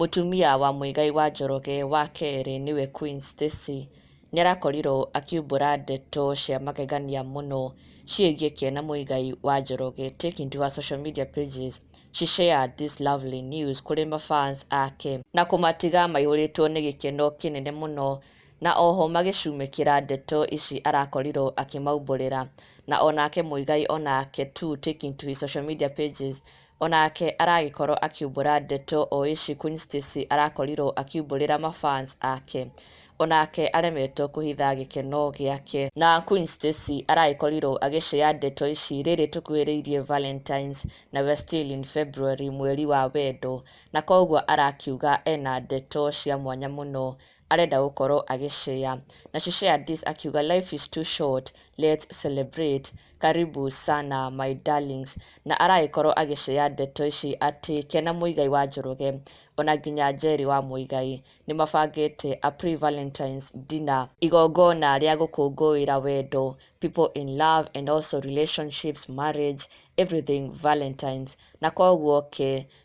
Mûtumia wa Muigai wa Njoroge wa Kerî niwe Queen Stacey nĩarakorirwo akiumbũra ndeto cia magegania mũno ciĩgiĩ Kĩena Muigai wa Njoroge. Taking to her social media pages, she shared this lovely news kũrĩ mafans ake na kũmatiga maihũrĩtwo nĩ gĩkeno kĩnene mũno, na oho magĩcumĩkĩra ndeto ici arakorirwo akĩmaumbũrĩra. Na onake Muigai onake too, taking to his social media pages, onake aragĩkorwo akiumbũra ndeto o ici Queen Stacey arakorirwo akiumbũrĩra mafans ake. Onake aremetwo kũhitha gĩkeno gĩake, na Queen Stacey aragĩkorirwo agĩshare ndeto ici rĩrĩ tũkuhĩrĩirie Valentines na we're still in February, mweri wa wendo, na koguo arakiuga ena ndeto cia mwanya mũno arenda gũkorwo agĩshare. Na she shared this akiuga, life is too short, let's celebrate, karibu sana my darlings. Na aragĩkorwo agĩshare ndeto ici atĩ Kĩena Muigai wa Njoroge ona nginya Kerî wa Muigai nĩmabangĩte a pre-Valentines dinner, igongona rĩa gũkũngũĩra wendo, people in love and also relationships, marriage, everything Valentines. Na koguo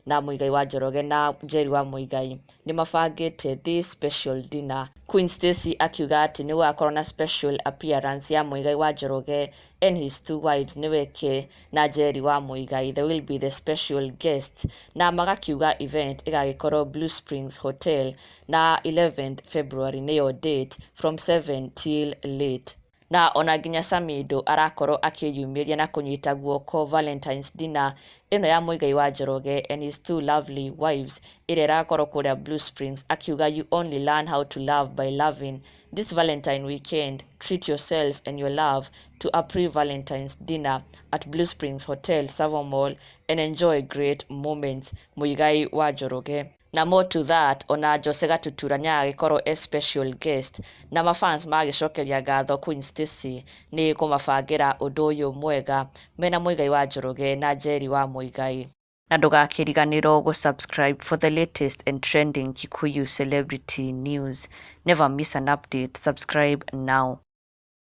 na Muigai wa Njoroge na Kerî wa Muigai nĩmabangĩte this special dinner. Queen Stacey akiuga atĩ nĩgũgakorwo na special appearance ya Muigai wa Njoroge and his two wives nĩwe na Kerî wa Muigai. They will be the special guests, na magakiuga event ĩgagĩkorwo Blue Springs Hotel na 11th February nĩyo date from 7 till late. Na ona nginya Samido arakorwo akĩyumĩria na kũnyita guoko Valentines dinner ĩno ya Muigai wa Njoroge and his two lovely wives ĩrĩa ĩrakorwo kũrĩa Blue Springs, akiuga you only learn how to love by loving. This Valentine weekend, treat yourself and your love to a pre-Valentine's dinner at Blue Springs Hotel, Savo Mall, and enjoy great moments. Muigai wa Njoroge. Na more to that, ona Jose Gatutura nĩagĩkorwo a special guest, na mafans magĩcokeria ngatho Queen Stacey nĩ kũmabangĩra ũndũ ũyũ mwega mena Muigai wa Njoroge na Kerî wa Muigai. Na ndũgakĩriganĩrwo gũsubscribe for the latest and trending Kikuyu celebrity news. Never miss an update. Subscribe now.